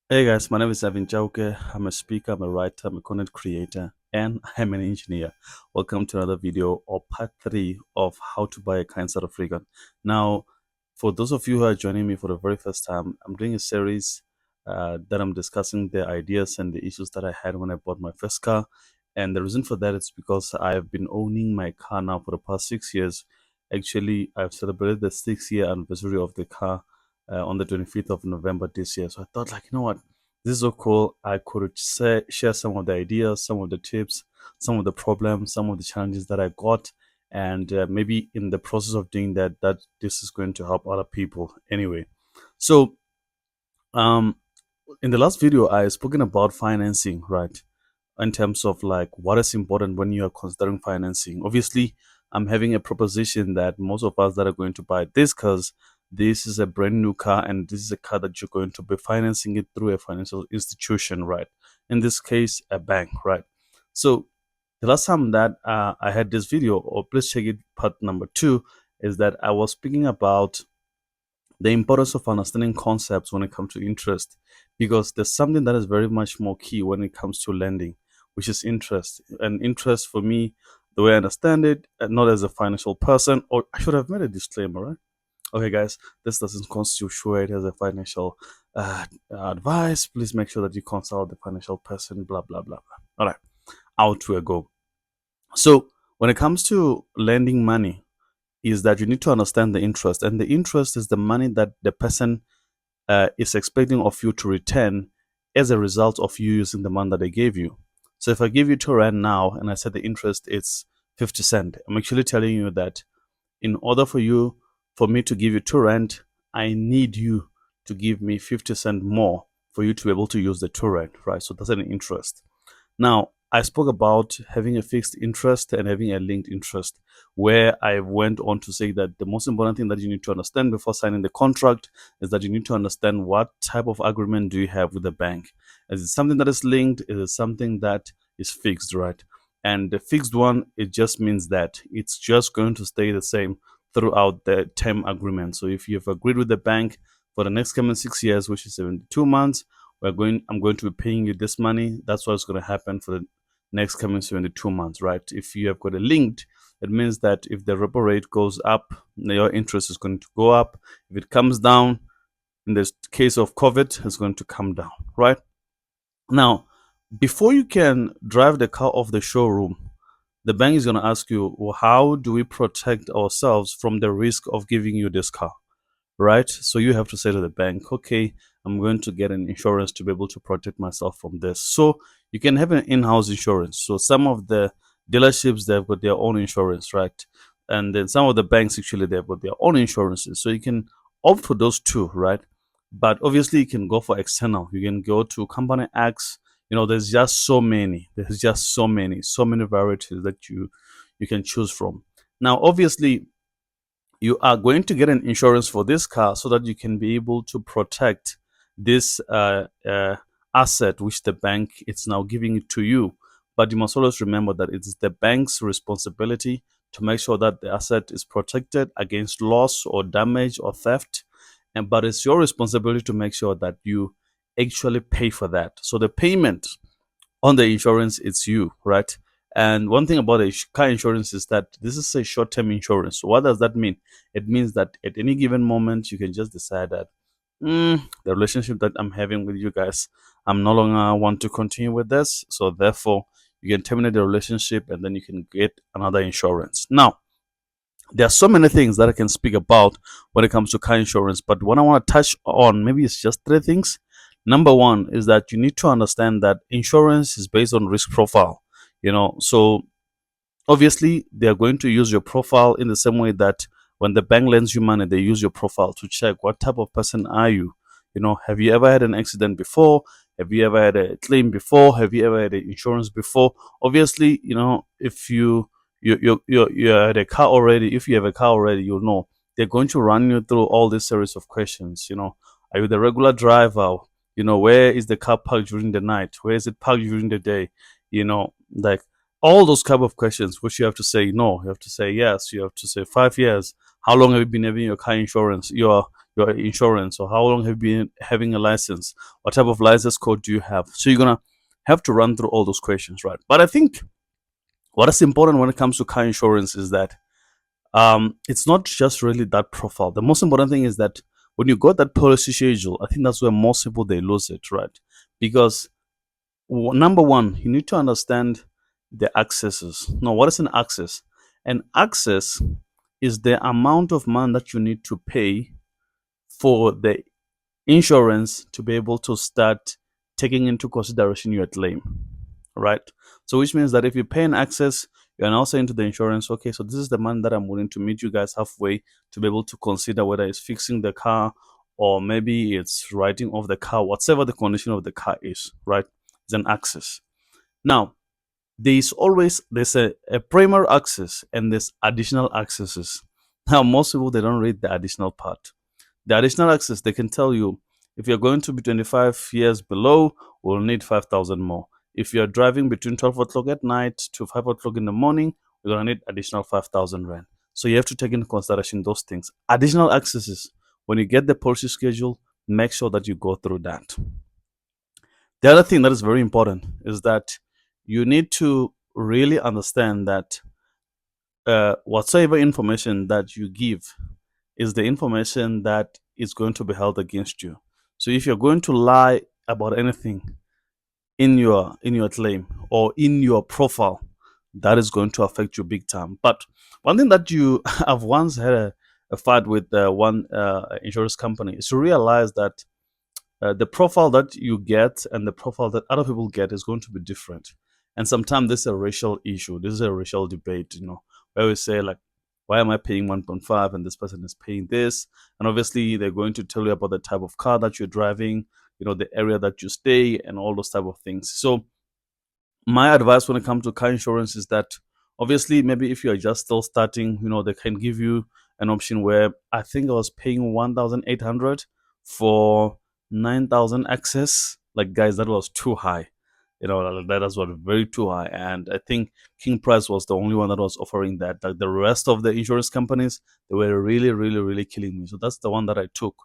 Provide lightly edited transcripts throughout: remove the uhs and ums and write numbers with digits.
Hey guys, my name is Evan Jauke. I'm a speaker, I'm a writer, I'm a content creator, and I'm an engineer. Welcome to another video or part three of how to buy a car in South Africa. Now, for those of you who are joining me for the very first time, I'm doing a series that I'm discussing the ideas and the issues that I had when I bought my first car. And the reason for that is because I have been owning my car now for the past 6 years. Actually, I've celebrated the 6 year anniversary of the car on the 25th of November this year. So I thought, like, you know what? This is so cool. I could share some of the ideas, some of the tips, some of the problems, some of the challenges that I got. And maybe in the process of doing that, that this is going to help other people anyway. So, um, in the last video, I spoken about financing, right? In terms of like what is important when you are considering financing. Obviously, I'm having a proposition that most of us that are going to buy this cars, this is a brand new car and this is a car that you're going to be financing it through a financial institution, right? In this case, a bank, right? So the last time that I had this video, or please check it, part number two, is that I was speaking about the importance of understanding concepts when it comes to interest, because there's something that is very much more key when it comes to lending, which is interest. And interest for me, the way I understand it, not as a financial person, or I should have made a disclaimer, right? Okay, guys, this doesn't constitute sure it as a financial advice. Please make sure that you consult the financial person, blah, blah, blah, blah. All right, out we go. So when it comes to lending money, is that you need to understand the interest, and the interest is the money that the person is expecting of you to return as a result of you using the money that they gave you. So if I give you 2 rand now and I said the interest is 50 cent, I'm actually telling you that in order for me to give you 2 rand, I need you to give me 50 cent more for you to be able to use the 2 rand, right? So that's an interest. Now, I spoke about having a fixed interest and having a linked interest, where I went on to say that the most important thing that you need to understand before signing the contract is that you need to understand what type of agreement do you have with the bank. Is it something that is linked? Is it something that is fixed, right? And the fixed one, it just means that it's just going to stay the same throughout the term agreement. So if you've agreed with the bank for the next coming 6 years, which is 72 months, I'm going to be paying you this money. That's what's going to happen for the next coming 72 months, right? If you have got a linked, it means that if the repo rate goes up, your interest is going to go up. If it comes down, in the case of COVID, it's going to come down, right? Now, before you can drive the car off the showroom, the bank is going to ask you, well, how do we protect ourselves from the risk of giving you this car? Right? So you have to say to the bank, okay, I'm going to get an insurance to be able to protect myself from this. So you can have an in-house insurance. So some of the dealerships, they've got their own insurance, right? And then some of the banks actually they've got their own insurances. So you can opt for those two, right? But obviously you can go for external. You can go to company X. There's just so many. There's just so many varieties that you can choose from. Now, obviously, you are going to get an insurance for this car so that you can be able to protect this asset which the bank is now giving it to you. But you must always remember that it is the bank's responsibility to make sure that the asset is protected against loss or damage or theft, and but it's your responsibility to make sure that you actually pay for that. So the payment on the insurance, it's you, right? And one thing about a car insurance is that this is a short-term insurance. So what does that mean? It means that at any given moment you can just decide that the relationship that I'm having with you guys, I'm no longer want to continue with this. So therefore, you can terminate the relationship and then you can get another insurance. Now, there are so many things that I can speak about when it comes to car insurance, but what I want to touch on, maybe it's just three things. Number one is that you need to understand that insurance is based on risk profile. So obviously they are going to use your profile in the same way that when the bank lends you money, they use your profile to check what type of person are you. Have you ever had an accident before? Have you ever had a claim before? Have you ever had insurance before? Obviously, if you had a car already, if you have a car already, you'll know they're going to run you through all this series of questions. Are you the regular driver? Where is the car parked during the night? Where is it parked during the day? Like all those type of questions, which you have to say no, you have to say yes, you have to say 5 years. How long have you been having your car insurance? Your your insurance, or how long have you been having a license, what type of license code do you have. So you're gonna have to run through all those questions, right? But I think what is important when it comes to car insurance is that it's not just really that profile. The most important thing is that when you got that policy schedule, I think that's where most people they lose it, right? Because number one, you need to understand the accesses. Now, what is an access? An access is the amount of money that you need to pay for the insurance to be able to start taking into consideration your claim, right? So, which means that if you pay an access, you're now saying to the insurance, okay, so this is the money that I'm willing to meet you guys halfway to be able to consider whether it's fixing the car or maybe it's writing off the car, whatever the condition of the car is, right? It's an access. Now, there's a primary access and there's additional accesses. Now, most people they don't read the additional part. The additional access, they can tell you if you're going to be 25 years below, we'll need 5,000 more. If you're driving between 12 o'clock at night to 5 o'clock in the morning, we're going to need additional 5,000 Rand. So you have to take into consideration those things. Additional accesses, when you get the policy schedule, make sure that you go through that. The other thing that is very important is that you need to really understand that whatsoever information that you give is the information that is going to be held against you. So if you're going to lie about anything in your claim or in your profile, that is going to affect you big time. But one thing that you have once had a fight with one insurance company is to realize that the profile that you get and the profile that other people get is going to be different. And sometimes this is a racial issue. This is a racial debate, where we say like, why am I paying 1.5 and this person is paying this? And obviously they're going to tell you about the type of car that you're driving, the area that you stay and all those type of things. So my advice when it comes to car insurance is that obviously maybe if you're just still starting, they can give you an option where I think I was paying 1,800 for 9,000 access. Like guys, that was too high. That was very too high. And I think King Price was the only one that was offering that. Like the rest of the insurance companies, they were really, really, really killing me. So that's the one that I took.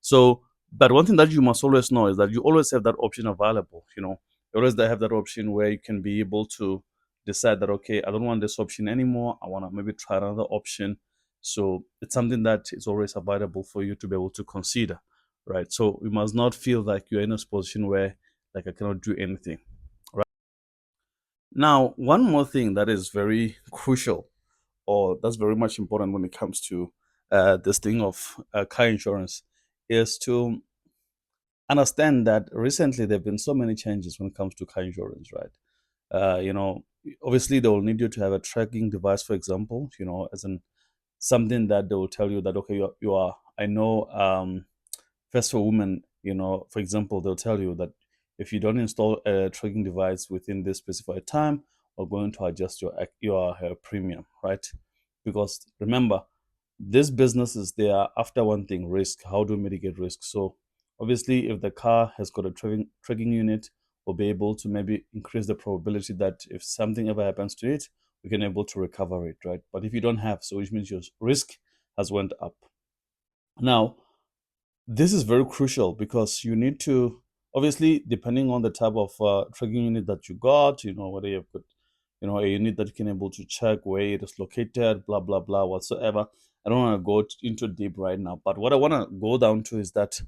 So, but one thing that you must always know is that you always have that option available. You always have that option where you can be able to decide that, okay, I don't want this option anymore. I want to maybe try another option. So it's something that is always available for you to be able to consider, right? So you must not feel like you're in a position where like I cannot do anything, right? Now, one more thing that is very crucial or that's very much important when it comes to this thing of car insurance is to understand that recently there have been so many changes when it comes to car insurance, right? uh, you know Obviously they will need you to have a tracking device, for example, as in something that they will tell you that, okay, you are I know, first for women, for example, they'll tell you that if you don't install a tracking device within this specified time, we're going to adjust your premium, right? Because remember, this business is there after one thing: risk. How do we mitigate risk? So obviously if the car has got a tracking unit, we'll be able to maybe increase the probability that if something ever happens to it, we can able to recover it, right? But if you don't have, so which means your risk has went up. Now, this is very crucial because you need to, obviously, depending on the type of tracking unit that you got, whether you've got, a unit that can able to check where it is located, blah, blah, blah, whatsoever. I don't want to go into deep right now, but what I want to go down to is that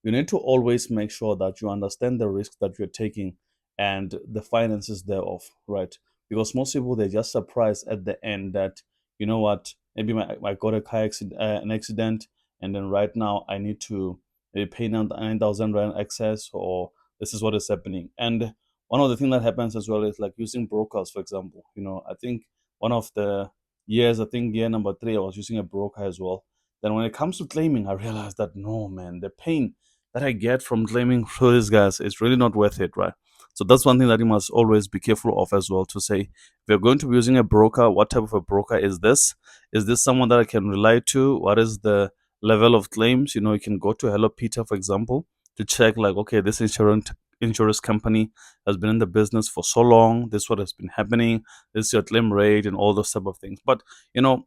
you need to always make sure that you understand the risk that you're taking and the finances thereof, right? Because most people, they're just surprised at the end that, what, maybe I got a an accident, and then right now I need to maybe pay 9,000 Rand excess, or this is what is happening. And one of the things that happens as well is like using brokers, for example. I think one of the years, I think year number 3, I was using a broker as well. Then when it comes to claiming, I realized that no, man, the pain that I get from claiming through these guys is really not worth it, right? So that's one thing that you must always be careful of as well, to say, if you're going to be using a broker, what type of a broker is this? Is this someone that I can rely to? What is the level of claims? You can go to Hello Peter, for example, to check like, okay, this insurance company has been in the business for so long. This is what has been happening. This is your claim rate and all those type of things. But you know,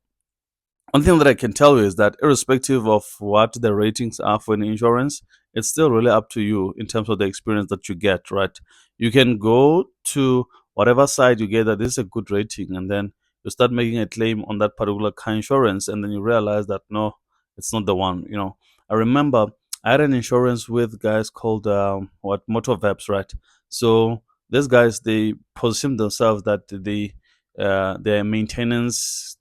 one thing that I can tell you is that irrespective of what the ratings are for an insurance, it's still really up to you in terms of the experience that you get, right? You can go to whatever side you get that this is a good rating, and then you start making a claim on that particular car insurance, and then you realize that no, it's not the one. I remember I had an insurance with guys called what Motorveps, right? So these guys, they position themselves that their maintenance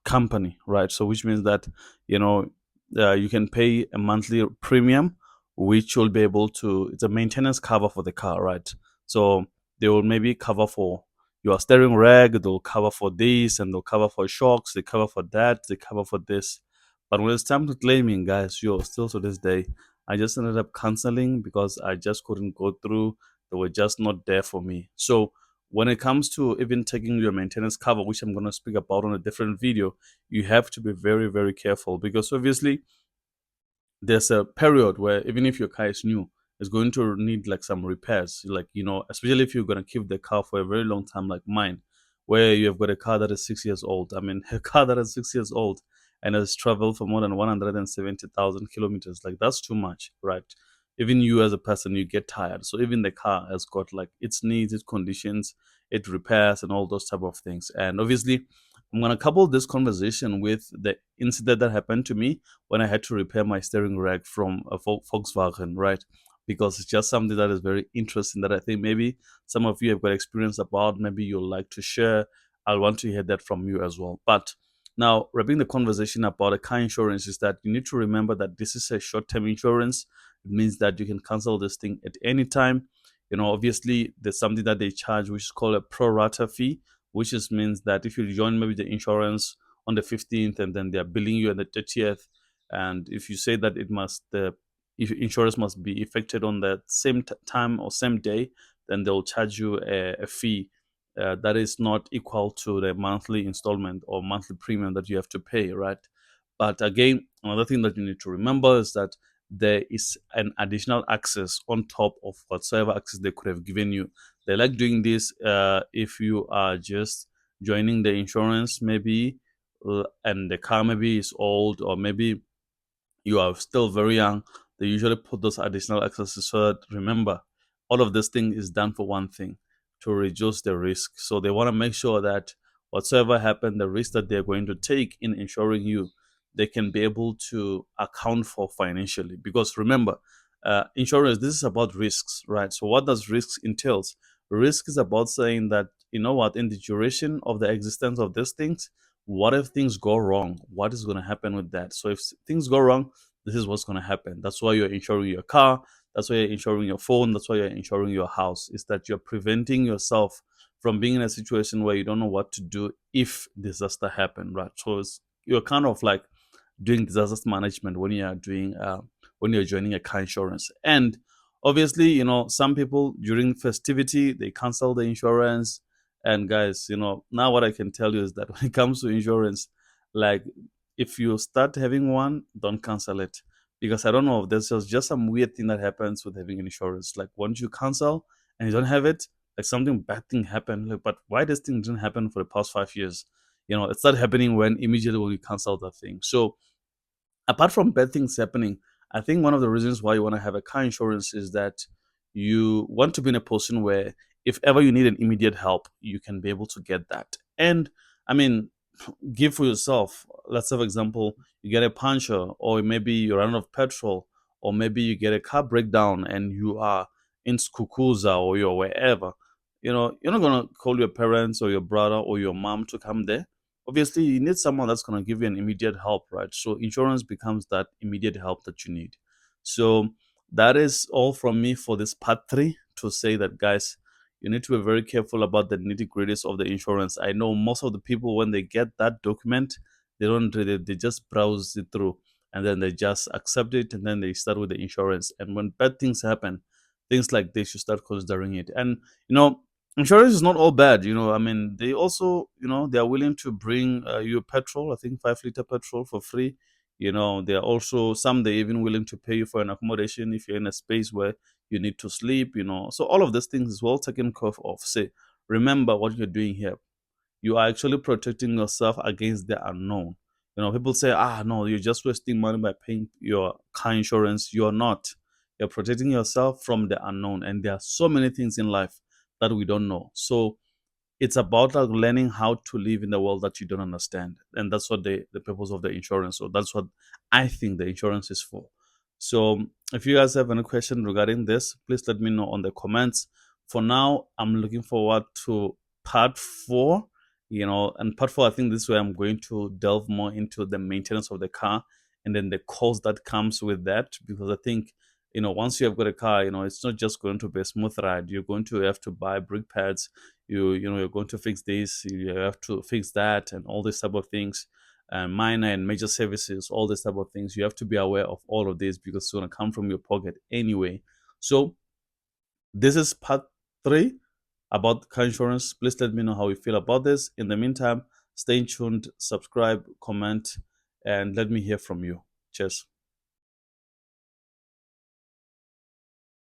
company, right? So which means that you know you can pay a monthly premium, which will be able to. It's a maintenance cover for the car, right? So they will maybe cover for your steering rack, they'll cover for this, and they'll cover for shocks, they cover for that, they cover for this. But when it's time to claiming, guys, yo, still to this day, I just ended up canceling because I just couldn't go through. They were just not there for me. So when it comes to even taking your maintenance cover, which I'm going to speak about on a different video, you have to be very, very careful because obviously there's a period where even if your car is new, it's going to need like some repairs. Like, especially if you're going to keep the car for a very long time, like mine, where you have got a car that is 6 years old. I mean, a car that is 6 years old and has traveled for more than 170,000 kilometers, like that's too much, right? Even you as a person, you get tired. So even the car has got like its needs, its conditions, it repairs, and all those type of things. And obviously, I'm gonna couple this conversation with the incident that happened to me when I had to repair my steering rack from a Volkswagen, right? Because it's just something that is very interesting that I think maybe some of you have got experience about. Maybe you'll like to share. I'll want to hear that from you as well. But now, wrapping the conversation about a car insurance is that you need to remember that this is a short-term insurance. It means that you can cancel this thing at any time. Obviously, there's something that they charge, which is called a pro rata fee, which just means that if you join maybe the insurance on the 15th and then they're billing you on the 30th, and if you say that the if insurance must be effected on the same time or same day, then they'll charge you a fee that is not equal to the monthly installment or monthly premium that you have to pay, right? But again, another thing that you need to remember is that there is an additional access on top of whatsoever access they could have given you. They like doing this if you are just joining the insurance, maybe, and the car maybe is old, or maybe you are still very young. They usually put those additional accesses so that, remember, all of this thing is done for one thing, to reduce the risk. So they want to make sure that whatsoever happened, the risk that they're going to take in insuring you, they can be able to account for financially. Because remember, insurance, this is about risks, right? So what does risks entails? Risk is about saying that, you know what, in the duration of the existence of these things, what if things go wrong? What is going to happen with that? So if things go wrong, this is what's going to happen. That's why you're insuring your car. That's why you're insuring your phone. That's why you're insuring your house. Is that you're preventing yourself from being in a situation where you don't know what to do if disaster happen, right? So you're kind of like doing disaster management when you are doing when you're joining a car insurance. And obviously, some people during festivity they cancel the insurance. And guys, now what I can tell you is that when it comes to insurance, like, if you start having one, don't cancel it, because I don't know, there's just some weird thing that happens with having insurance. Like, once you cancel and you don't have it, like something bad thing happened. Like, but why this thing didn't happen for the past 5 years? It started happening when immediately when you cancel that thing. So apart from bad things happening, I think one of the reasons why you want to have a car insurance is that you want to be in a position where if ever you need an immediate help, you can be able to get that. And I mean, give for yourself. Let's say, for example, you get a puncture, or maybe you run out of petrol, or maybe you get a car breakdown and you are in Skukuza or you're wherever. You're not gonna call your parents or your brother or your mom to come there. Obviously, you need someone that's gonna give you an immediate help, right? So insurance becomes that immediate help that you need. So that is all from me for this part 3, to say that, guys, you need to be very careful about the nitty gritties of the insurance. I know most of the people, when they get that document, they don't read it, they just browse it through, and then they just accept it, and then they start with the insurance. And when bad things happen, things like this, you start considering it. And insurance is not all bad. I mean, they also, they are willing to bring you petrol, I think 5 liter petrol for free. They are also some, they even willing to pay you for an accommodation if you're in a space where you need to sleep. So all of these things is well taken care of. Say, remember what you're doing here. You are actually protecting yourself against the unknown. People say, no, you're just wasting money by paying your car insurance. You're not. You're protecting yourself from the unknown. And there are so many things in life that we don't know. So it's about like learning how to live in the world that you don't understand. And that's what the purpose of the insurance. So that's what I think the insurance is for. So if you guys have any question regarding this, please let me know on the comments. For now, I'm looking forward to part 4. And part 4, I think this way I'm going to delve more into the maintenance of the car and then the cost that comes with that, because I think once you have got a car, it's not just going to be a smooth ride. You're going to have to buy brake pads. You're going to fix this, you have to fix that, and all these type of things, and minor and major services, all these type of things. You have to be aware of all of this because it's going to come from your pocket anyway. So this is part 3 about car insurance. Please let me know how you feel about this. In the meantime, stay tuned, subscribe, comment, and let me hear from you. Cheers.